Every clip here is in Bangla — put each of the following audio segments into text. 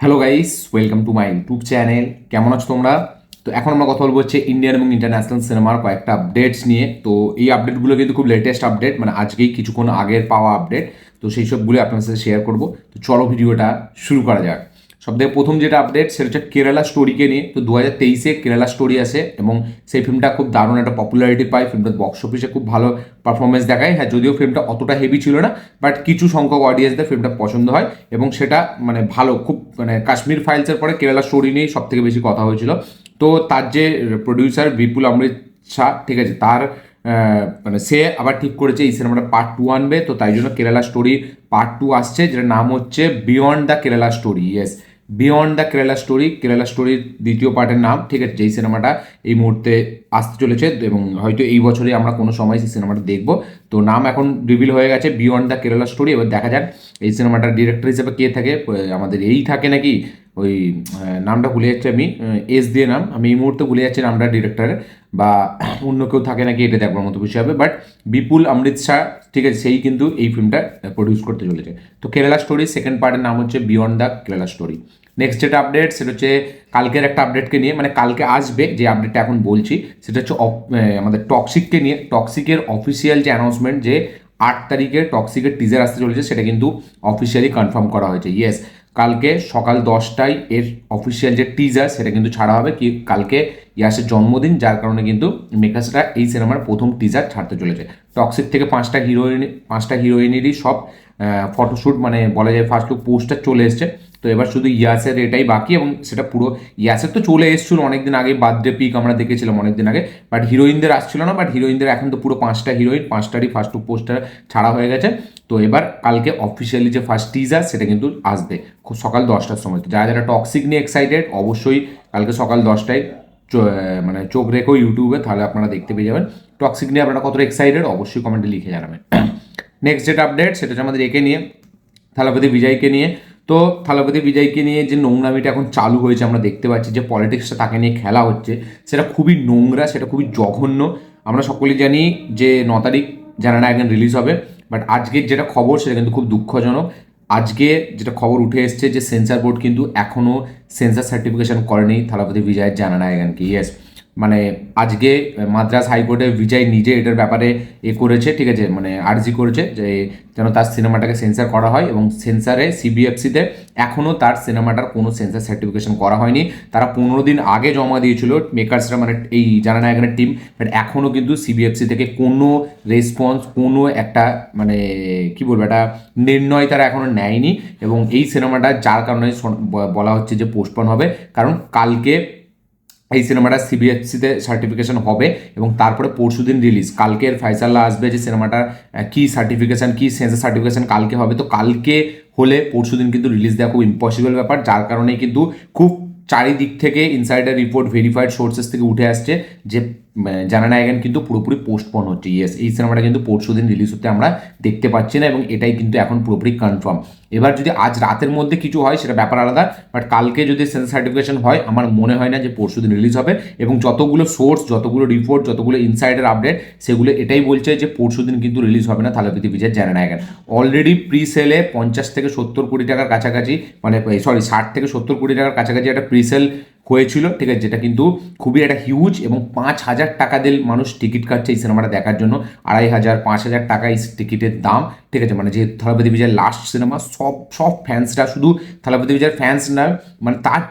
Hello guys, welcome to my YouTube channel. কেমন আছো তোমরা? তো এখন আমরা কথা বলবো হচ্ছে ইন্ডিয়ান এবং ইন্টারন্যাশনাল সিনেমার কয়েকটা আপডেটস নিয়ে। তো এই আপডেটগুলো কিন্তু খুব লেটেস্ট আপডেট, মানে আজকেই কিছুক্ষণ আগের পাওয়া আপডেট। তো সেই সবগুলো আপনার সাথে শেয়ার করবো। তো চলো ভিডিওটা শুরু করা যাক। সবথেকে প্রথম যেটা আপডেট সেটা হচ্ছে কেরালা স্টোরিকে নিয়ে। তো 2023-এ কেরালা স্টোরি আসে এবং সেই ফিল্মটা খুব দারুণ একটা পপুলারিটি পায়। ফিল্মটা বক্স অফিসে খুব ভালো পারফরমেন্স দেখায়। হ্যাঁ, যদিও ফিল্মটা অতটা হেভি ছিল না, বাট কিছু সংখ্যক অডিয়েন্সদের ফিল্মটা পছন্দ হয় এবং সেটা মানে ভালো, খুব মানে কাশ্মীর ফাইলসের পরে কেরালা স্টোরি নিয়েই সব থেকে বেশি কথা হয়েছিল। তো তার যে প্রডিউসার বিপুল অমৃত শাহ, ঠিক আছে, তার মানে সে আবার ঠিক করেছে এই সিনেমাটা পার্ট 2 আনবে। তো তাই জন্য কেরালা স্টোরি পার্ট 2 আসছে, যেটার নাম হচ্ছে beyond the Kerala story. Yes, beyond the Kerala story, Kerala স্টোরির দ্বিতীয় পার্টের নাম। ঠিক আছে, যেই সিনেমাটা এই মুহূর্তে আসতে চলেছে এবং হয়তো এই বছরই আমরা কোনো সময় সেই সিনেমাটা দেখবো। তো নাম এখন রিভিল হয়ে গেছে, বিয়ন্ড দ্য কেরালা স্টোরি। এবার দেখা যাক এই সিনেমাটার ডিরেক্টর হিসেবে কে থাকে। আমাদের এই থাকে নাকি ওই নামটা ভুলে যাচ্ছি আমি, এস দিয়ে নাম, আমি এই মুহূর্তে ভুলে যাচ্ছি নামটা ডিরেক্টরের, বা অন্য কেউ থাকে নাকি এটা দেখবার মতো বিষয় হবে। বাট বিপুল অমৃত শাহ, ঠিক আছে, সেই কিন্তু এই ফিল্মটা প্রডিউস করতে চলেছে। তো কেরালা স্টোরি সেকেন্ড পার্টের নাম হচ্ছে beyond the Kerala story. Next যেটা আপডেট সেটা হচ্ছে কালকের একটা আপডেটকে নিয়ে, মানে কালকে আসবে যে আপডেটটা এখন বলছি সেটা হচ্ছে আমাদের টক্সিককে নিয়ে। টক্সিকের অফিসিয়াল যে অ্যানাউন্সমেন্ট যে 8 তারিখে টক্সিকের টিজার আসতে চলেছে, সেটা কিন্তু অফিসিয়ালি কনফার্ম করা হয়েছে। ইয়েস, কালকে সকাল 10টায় এর অফিসিয়াল যে টিজার সেটা কিন্তু ছাড়া হবে। কি কালকে ইয়াসের জন্মদিন, যার কারণে কিন্তু মেকার্সরা এই সিনেমার প্রথম টিজার ছাড়তে চলেছে। টক্সিক থেকে 5টা হিরোইনেরই সব ফটোশ্যুট, মানে বলা যায় ফার্স্ট লুক পোস্টার চলে এসছে। তো এবার শুধু ইয়াসের এটাই বাকি, এবং সেটা পুরো ইয়াসের তো চলে এসেছিল অনেকদিন আগে, বার্থডে পিক আমরা দেখেছিলাম অনেকদিন আগে, বাট হিরোইনদের আসছিল না। বাট হিরোইনদের এখন তো পুরো 5টা হিরোইন, 5টারই ফার্স্ট লুক পোস্টার ছাড়া হয়ে গেছে। তো এবার কালকে অফিসিয়ালি যে ফার্স্ট টিজার সেটা কিন্তু আসবে খুব সকাল 10টার সময়। তো যারা যারা টক্সিক নিয়ে এক্সাইটেড, অবশ্যই কালকে সকাল 10টায় মানে চোখ রেখো ইউটিউবে, তাহলে আপনারা দেখতে পেয়ে যাবেন। টক্সিক নিয়ে আপনারা কতটা এক্সাইটেড অবশ্যই কমেন্টে লিখে জানাবেন। নেক্সট যেটা আপডেট সেটা হচ্ছে আমাদের একে নিয়ে, থালাপতি বিজয়কে নিয়ে। তো থালাপতি বিজয়কে নিয়ে যে নোংরামিটা এখন চালু হয়েছে, আমরা দেখতে পাচ্ছি যে পলিটিক্সটা তাকে নিয়ে খেলা হচ্ছে, সেটা খুবই নোংরা, সেটা খুবই জঘন্য। আমরা সকলেই জানি যে 9 তারিখ জানানায়কন রিলিজ হবে, বাট আজকের যেটা খবর সেটা কিন্তু খুব দুঃখজনক। আজকে যেটা খবর উঠে এসছে যে সেন্সার বোর্ড কিন্তু এখনও সেন্সার সার্টিফিকেশন করেনি থালাপতি বিজয়ের জানানায়কনকে। ইয়েস, মানে আজকে মাদ্রাস হাইকোর্টে বিজয় নিজে এটার ব্যাপারে করেছে, ঠিক আছে, মানে আর্জি করেছে যে যেন তার সিনেমাটাকে সেন্সার করা হয়, এবং সেন্সারে সিবিএফসিতে এখনও তার সিনেমাটার কোনো সেন্সার সার্টিফিকেশন করা হয়নি। তারা 15 দিন আগে জমা দিয়েছিল মেকার্সরা, মানে এই জানানায়কনের টিম, বাট এখনও কিন্তু সিবিএফসি থেকে কোনো রেসপন্স, কোনো একটা মানে কি বলবো, একটা নির্ণয় তারা এখনও নেয়নি। এবং এই সিনেমাটা যার কারণে বলা হচ্ছে যে পোস্টপন হবে, কারণ কালকে এই সিনেমাটা সিবিএফসিতে সার্টিফিকেশন হবে এবং তারপরে পরশুদিন রিলিজ। কালকের ফয়সালা আসবে যে সিনেমাটার কি সার্টিফিকেশন, কি সেন্সার সার্টিফিকেশন কালকে হবে। তো কালকে হলে পরশুদিন কিন্তু রিলিজ দেওয়া খুব ইম্পসিবল ব্যাপার, যার কারণে কিন্তু খুব চারিদিক থেকে ইনসাইডার রিপোর্ট, ভেরিফাইড সোর্সেস থেকে উঠে আসছে যে জানানায়কন কিন্তু পুরোপুরি পোস্টপন হচ্ছে। ইয়েস, এই সিনেমাটা কিন্তু পরশুদিন রিলিজ হতে আমরা দেখতে পাচ্ছি না, এবং এটাই কিন্তু এখন পুরোপুরি কনফার্ম। এবার যদি আজ রাতের মধ্যে কিছু হয় সেটা ব্যাপার আলাদা, বাট কালকে যদি সেন্সার সার্টিফিকেশন হয় আমার মনে হয় না যে পরশুদিন রিলিজ হবে। এবং যতগুলো সোর্স, যতগুলো রিপোর্ট, যতগুলো ইনসাইডার আপডেট, সেগুলো এটাই বলছে যে পরশুদিন কিন্তু রিলিজ হবে না থালাপতি বিজয়ের জানানায়কন। অলরেডি প্রি সেলে 50 থেকে 70 কোটি টাকার কাছাকাছি, মানে সরি 60 থেকে 70 কোটি টাকার কাছাকাছি একটা প্রি সেল হয়েছিল, ঠিক আছে, যেটা কিন্তু খুবই একটা হিউজ। এবং 5,000 টাকা দিয়ে মানুষ টিকিট কাটছে এই সিনেমাটা দেখার জন্য, 2,500 5,000 টাকা এই টিকিটের দাম, ঠিক আছে। মানে যে থালাপতি বিজয়ের লাস্ট সিনেমা, সব সব ফ্যান্সরা, শুধু থালাপতি বিজয়ের ফ্যান্স না, মানে তার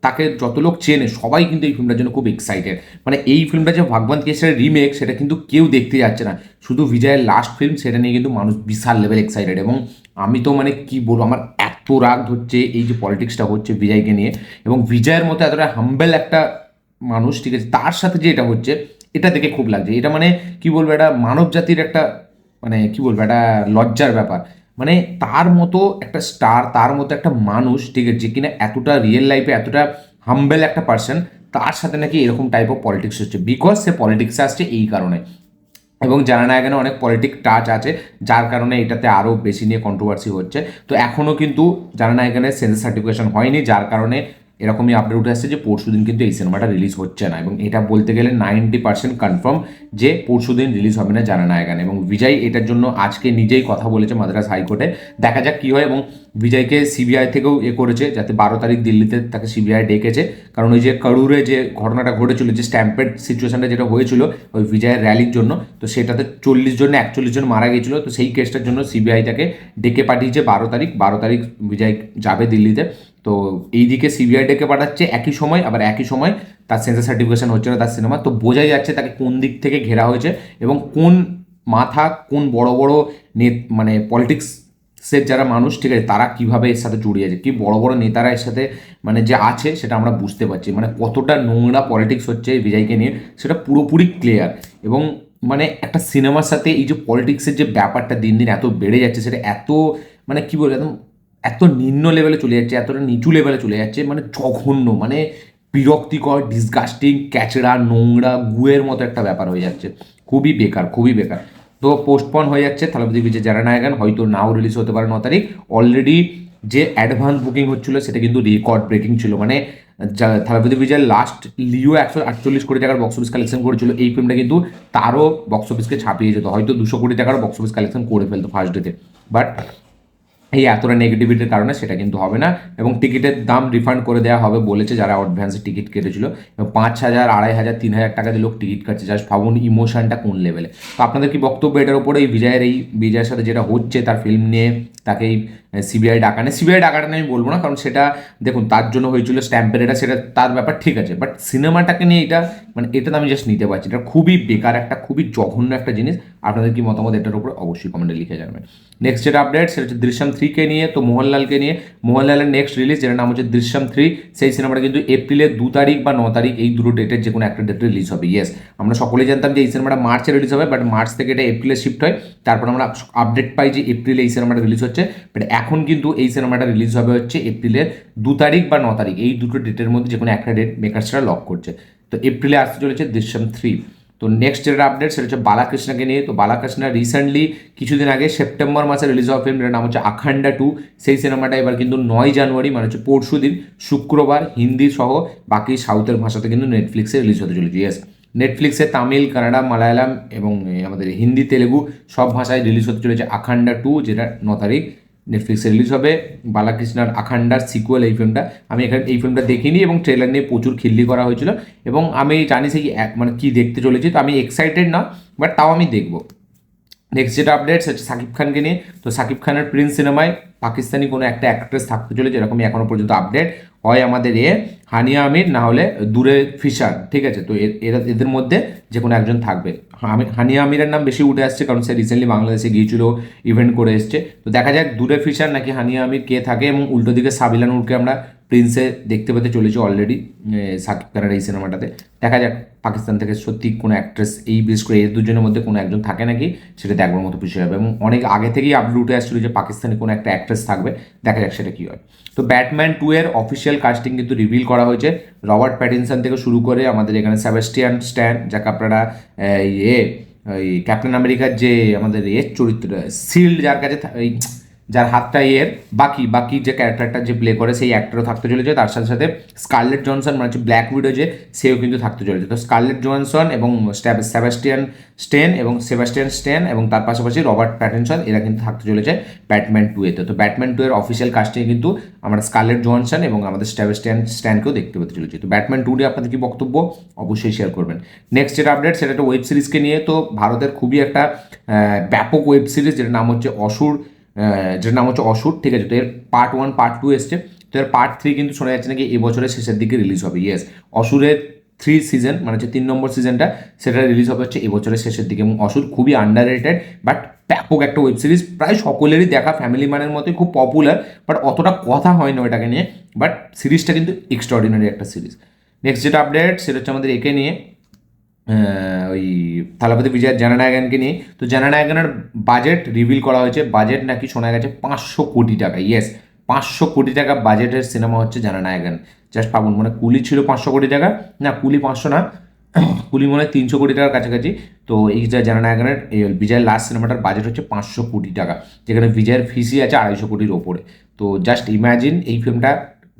তাকে যত লোক চেনে সবাই কিন্তু এই ফিল্মটার জন্য খুব এক্সাইটেড। মানে এই ফিল্মটা যে ভাগবান কেসের রিমেক সেটা কিন্তু কেউ দেখতে যাচ্ছে না, শুধু বিজয়ের লাস্ট ফিল্ম, সেটা নিয়ে কিন্তু মানুষ বিশাল লেভেল এক্সাইটেড। এবং আমি তো মানে কি বলবো, আমার এত রাগ ধরছে এই যে পলিটিক্সটা হচ্ছে বিজয়কে নিয়ে, এবং বিজয়ের মতো এতটা হাম্বেল একটা মানুষ, ঠিক আছে, তার সাথে যে এটা হচ্ছে, এটা দেখে খুব লাগছে। এটা মানে কি বলবো, এটা মানব জাতির একটা মানে কি বলবো, একটা লজ্জার ব্যাপার। মানে তার মতো একটা স্টার, তার মতো একটা মানুষ, ঠিক আছে, যে কিনা এতটা রিয়েল লাইফে এতটা হাম্বেল একটা পার্সন, তার সাথে নাকি এরকম টাইপ অফ পলিটিক্স হচ্ছে, বিকজ সে পলিটিক্সে আসছে এই কারণে। এবং জানানায়কনে অনেক পলিটিক টাচ আছে, যার কারণে এটাতে আরও বেশি নিয়ে কন্ট্রোভার্সি হচ্ছে। তো এখনও কিন্তু জানানায়কনের সেন্সার সার্টিফিকেশন হয়নি, যার কারণে এরকমই আপডেট উঠে আসছে যে পরশুদিন কিন্তু এই সিনেমাটা রিলিজ হচ্ছে না, এবং এটা বলতে গেলে 90% কনফার্ম যে পরশুদিন রিলিজ হবে না জানানায়গান। এবং বিজয় এটার জন্য আজকে নিজেই কথা বলেছে মাদ্রাস হাইকোর্টে, দেখা যাক কী হয়। এবং বিজয়কে সিবিআই থেকেও করেছে, যাতে 12 তারিখ দিল্লিতে তাকে সিবিআই ডেকেছে, কারণ ওই যে করুরে যে ঘটনাটা ঘটেছিল, যে স্ট্যাম্পেড সিচুয়েশনটা যেটা হয়েছিল ওই বিজয়ের র্যালির জন্য, তো সেটাতে 40 জন 41 জন মারা গিয়েছিল, তো সেই কেসটার জন্য সিবিআই তাকে ডেকে পাঠিয়েছে 12 তারিখ। 12 তারিখ বিজয় যাবে দিল্লিতে। তো এইদিকে সিবিআই ডেকে পাঠাচ্ছে একই সময়, আবার একই সময় তার সেন্সার সার্টিফিকেশন হচ্ছে না তার সিনেমা, তো বোঝাই যাচ্ছে তাকে কোন দিক থেকে ঘেরা হয়েছে এবং কোন মাথা, কোন বড় বড় মানে পলিটিক্সের যারা মানুষ, ঠিক আছে, তারা কিভাবে এর সাথে জড়িয়ে আছে, কি বড় বড় নেতারা এর সাথে মানে যে আছে সেটা আমরা বুঝতে পারছি, মানে কতটা নোংরা পলিটিক্স হচ্ছে এই বিজয়কে নিয়ে সেটা পুরোপুরি ক্লিয়ার। এবং মানে একটা সিনেমার সাথে এই যে পলিটিক্সের যে ব্যাপারটা দিন দিন এত বেড়ে যাচ্ছে, সেটা এত মানে কী বলবো, একদম এত নিম্ন লেভেলে চলে যাচ্ছে, এতটা নিচু লেভেলে চলে যাচ্ছে, মানে জঘন্য, মানে বিরক্তিকর, ডিসগাস্টিং, ক্যাচড়া, নোংরা, গুয়ের মতো একটা ব্যাপার হয়ে যাচ্ছে। খুবই বেকার, খুবই বেকার। তো পোস্টপন হয়ে যাচ্ছে থালাপতি বিজয় জানানায়গান, হয়তো নাও রিলিজ হতে পারে 9 তারিখ। অলরেডি যে অ্যাডভান্স বুকিং হচ্ছিল সেটা কিন্তু রেকর্ড ব্রেকিং ছিল, মানে থালাপতি বিজয়ের লাস্ট লিও 148 কোটি টাকার বক্স অফিস কালেকশন করেছিল, এই ফিল্মটা কিন্তু তারও বক্স অফিসকে ছাপিয়ে যেত, হয়তো 200 কোটি টাকার বক্স অফিস কালেকশন করে ফেলতো ফার্স্ট ডেতে। বাট এই এতটা নেগেটিভিটির কারণে সেটা কিন্তু হবে না, এবং টিকিটের দাম রিফান্ড করে দেওয়া হবে বলেছে যারা অ্যাডভান্সে টিকিট কেটেছিল। এবং 5,000, 2,500, 3,000 টাকা দিয়ে লোক টিকিট কাটছে, জাস্ট ভাবুন ইমোশনটা কোন লেভেলে। তো আপনাদের কি বক্তব্য এটার উপরে, এই বিজয়ের সাথে যেটা হচ্ছে তার ফিল্ম নিয়ে, তাকে এই সিবিআই ডাকাটা নিয়ে আমি বলবো না, কারণ সেটা দেখুন তার জন্য হয়েছিল স্ট্যাম্পের, এটা সেটা তার ব্যাপার, ঠিক আছে, বাট সিনেমাটাকে নিয়ে এটা মানে এটা তো আমি জাস্ট নিতে পারছি, এটা খুবই বেকার একটা, খুবই জঘন্য একটা জিনিস। আপনাদের কি মতামত এটার উপরে অবশ্যই কমেন্টে লিখে জানাবেন। নেক্সট যেটা আপডেট সেটা হচ্ছে দৃশ্যম 3কে নিয়ে। তো মোহনলালকে নিয়ে, মোহনলালের নেক্সট রিলিজ যেটা নাম হচ্ছে দৃশ্যম 3, সেই সিনেমাটা কিন্তু এপ্রিলের 2 তারিখ বা 9 তারিখ, এই দুটো ডেটের যে কোনো একটা ডেটে রিলিজ হবে। ইয়েস, আমরা সকলেই জানতাম যে এই সিনেমাটা মার্চে রিলিজ হবে, বাট মার্চ থেকে এটা এপ্রিলে শিফট হয়, তারপর আমরা আপডেট পাই যে এপ্রিলে এই সিনেমাটা রিলিজ হচ্ছে। বাট এখন কিন্তু এই সিনেমাটা রিলিজ হবে হচ্ছে এপ্রিলের 2 তারিখ বা 9 তারিখ, এই দুটো ডেটের মধ্যে যে কোনো একটা ডেট মেকার্সরা লক করছে। তো এপ্রিলে আসতে চলেছে দৃশ্যম 3। তো নেক্সট যেটা আপডেট সেটা হচ্ছে বালাকৃষ্ণকে নিয়ে। তো বালাকৃষ্ণ রিসেন্টলি কিছুদিন আগে সেপ্টেম্বর মাসে রিলিজ হওয়া ফিল্ম, যেটার নাম হচ্ছে আখান্ডা 2, সেই সিনেমাটা এবার কিন্তু 9 জানুয়ারি, মানে হচ্ছে পরশু দিন শুক্রবার, হিন্দি সহ বাকি সাউথের ভাষাতে কিন্তু নেটফ্লিক্সে রিলিজ হতে চলেছে। ইয়েস, নেটফ্লিক্সে তামিল, কানাডা, মালায়ালাম এবং আমাদের হিন্দি, তেলেগু সব ভাষায় রিলিজ হতে চলেছে আখান্ডা 2, যেটা 9 তারিখ নেটফ্লিক্সে রিলিজ হবে। বালাকৃষ্ণার আখান্ডার সিকুয়েল এই ফিল্মটা। আমি এখানে এই ফিল্মটা দেখিনি, এবং ট্রেলার নিয়ে প্রচুর খিল্লি করা হয়েছিল, এবং আমি জানি সেই মানে কী দেখতে চলেছি, তো আমি এক্সাইটেড না, বাট তাও আমি দেখবো। নেক্সট যেটা আপডেট হচ্ছে সাকিব খানকে নিয়ে। তো সাকিব খানের প্রিন্স সিনেমায় পাকিস্তানি কোনো একটা অ্যাক্ট্রেস থাকতে চলেছে, যেরকমই এখনও পর্যন্ত আপডেট হয় আমাদের হানিয়া আমির, না হলে দূরে ফিশার, ঠিক আছে। তো এদের মধ্যে যে কোনো একজন থাকবে। হানিয়া আমিরের নাম বেশি উঠে আসছে, কারণ সে রিসেন্টলি বাংলাদেশে গিয়েছিল, ইভেন্ট করে এসছে। তো দেখা যাক দূরে ফিশার নাকি হানিয়া আমির কে থাকে, এবং উল্টো দিকে সাবিলা নূরকে আমরা প্রিন্সে দেখতে পেতে চলেছি অলরেডি সাকিব খানের এই সিনেমাটাতে। দেখা যাক পাকিস্তান থেকে সত্যি কোনো অ্যাক্ট্রেস, এই বিশেষ করে এই দুজনের মধ্যে কোনো একজন থাকে নাকি, সেটা দেখবার মতো বিষয় হবে। এবং অনেক আগে থেকেই আপডেট উঠে আসছিল যে পাকিস্তানি কোনো একটা অ্যাক্ট্রেস থাকবে, দেখা যাক সেটা কী হয়। তো ব্যাটম্যান 2 এর অফিসিয়াল কাস্টিং কিন্তু রিভিল করা হয়েছে। রবার্ট প্যাটিনসন থেকে শুরু করে আমাদের এখানে সেবাস্টিয়ান স্ট্যান, যাকে আপনারা ওই ক্যাপ্টেন আমেরিকার যে আমাদের চরিত্র শিল্ড, যার কাছে যার হাতটা বাকি যে ক্যারেক্টারটা যে প্লে করে সেই অ্যাক্টরও থাকতে চলেছে, তার সাথে সাথে স্কারলেট জনসন, মানে হচ্ছে ব্ল্যাক উইডো যে, সেও কিন্তু থাকতে চলেছে। তো স্কারলেট জনসন এবং সেবাস্টিয়ান স্টেন এবং তার পাশাপাশি রবার্ট প্যাটিনসন, এরা কিন্তু থাকতে চলেছে ব্যাটম্যান 2-এতে। তো ব্যাটম্যান 2 এর অফিসিয়াল কাস্টিংয়ে কিন্তু আমরা স্কারলেট জনসন এবং আমাদের সেবাস্টিয়ান স্ট্যানকেও দেখতে পেতে চলেছি। তো ব্যাটম্যান 2 নিয়ে আপনাদের কি বক্তব্য অবশ্যই শেয়ার করবেন। নেক্সট যেটা আপডেট সেটা একটা ওয়েব সিরিজকে নিয়ে। তো ভারতের খুবই একটা ব্যাপক ওয়েব সিরিজ, যেটার নাম হচ্ছে অসুর, ঠিক আছে। তো এর পার্ট 1, পার্ট 2 এসছে, তো এর পার্ট 3 কিন্তু শোনা যাচ্ছে নাকি এবছরের শেষের দিকে রিলিজ হবে। ইয়েস, অসুরের 3 সিজন, মানে হচ্ছে 3 নম্বর সিজনটা, সেটা রিলিজ হবে হচ্ছে এবছরের শেষের দিকে। এবং অসুর খুবই আন্ডার রেটেড বাট ব্যাপক একটা ওয়েব সিরিজ, প্রায় সকলেরই দেখা, ফ্যামিলি ম্যানের মতোই খুব পপুলার, বাট অতটা কথা হয় না ওটাকে নিয়ে, বাট সিরিজটা কিন্তু এক্সট্রাঅর্ডিনারি একটা সিরিজ। নেক্সট যেটা আপডেট সেটা হচ্ছে আমাদের একে নিয়ে, ওই থালাপতি বিজয় জানানায়গানকে নিয়ে। তো জানানায়গানের বাজেট রিভিল করা হয়েছে, বাজেট নাকি শোনা গেছে 500 কোটি টাকা। ইয়েস, 500 কোটি টাকা বাজেটের সিনেমা হচ্ছে জানানায়গান। জাস্ট ভাবুন, মানে কুলি ছিল 500 কোটি টাকা, না কুলি 500 না, কুলি মনে হয় 300 কোটি টাকার কাছাকাছি। তো এই যে জানানায়গানের এই বিজয়ের লাস্ট সিনেমাটার বাজেট হচ্ছে 500 কোটি টাকা, যেখানে বিজয়ের ফিসই আছে 250 কোটির ওপরে। তো জাস্ট ইম্যাজিন এই ফিল্মটা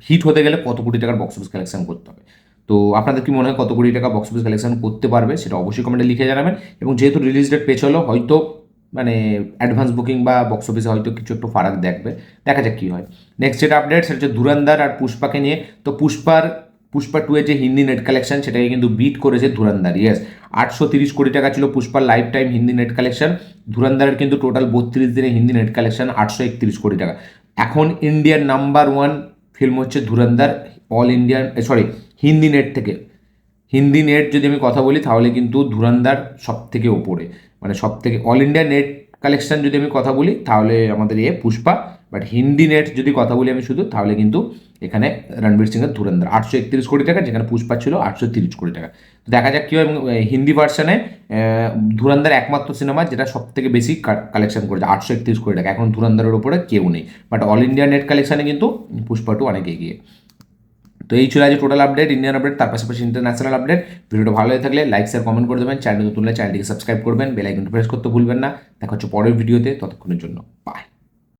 হিট হতে গেলে কত কোটি টাকার বক্স অফিস কালেকশন করতে হবে। তো আপনাদের কি মনে হয় কত কোটি টাকা বক্স অফিস কালেকশন করতে পারবে, সেটা অবশ্যই কমেন্টে লিখে জানাবেন। এবং যেহেতু রিলিজ ডেট পেছলো, হয়তো মানে অ্যাডভান্স বুকিং বা বক্স অফিসে হয়তো কিছু একটু ফারাক দেখবে, দেখা যাক কী হয়। নেক্সট যেটা আপডেট সেটা হচ্ছে ধুরন্ধর আর পুষ্পাকে নিয়ে। তো পুষ্পা 2 এর যে হিন্দি নেট কালেকশন সেটাকে কিন্তু বিট করেছে ধুরন্ধর। ইয়েস, 830 কোটি টাকা ছিল পুষ্পার lifetime Hindi net collection. ধুরন্ধরের কিন্তু টোটাল 32 দিনে হিন্দি নেট কালেকশন 831 কোটি টাকা। এখন ইন্ডিয়ার নাম্বার 1 ফিল্ম হচ্ছে Dhurandhar, all Indian sorry Hindi net থেকে। হিন্দি নেট যদি আমি কথা বলি তাহলে কিন্তু ধুরন্ধর সব থেকে ওপরে, মানে সব থেকে অল ইন্ডিয়া নেট কালেকশন যদি আমি কথা বলি তাহলে আমাদের পুষ্পা। বাট হিন্দি নেট যদি কথা বলি আমি শুধু, তাহলে কিন্তু এখানে রণবীর সিংয়ের ধুরন্ধর 831 কোটি টাকা, যেখানে পুষ্পা ছিল 830 কোটি টাকা। তো দেখা যাক কী হয়। এবং হিন্দি ভার্সানে ধুরন্ধর একমাত্র সিনেমা যেটা সব থেকে বেশি কালেকশন করেছে, 831 কোটি টাকা। এখন ধুরন্ধরের ওপরে কেউ নেই, বাট অল ইন্ডিয়া নেট কালেকশানে কিন্তু পুষ্পা 2 অনেক এগিয়ে। তো এই ছিল আজ টোটাল আপডেট, ইন্ডিয়ান আপডেট, তার পাশাপাশি ইন্টারন্যাশনাল আপডেট। ভিডিওটা ভালো হয়ে থাকলে লাইক শেয়ার কমেন্ট করে দেবেন, চ্যানেল নতুন হলে চ্যানেলটিকে সাবস্ক্রাইব করবেন, বেল আইকনটি প্রেস করতে ভুলবেন না। দেখা হচ্ছে পরের ভিডিওতে, ততক্ষণের জন্য বাই।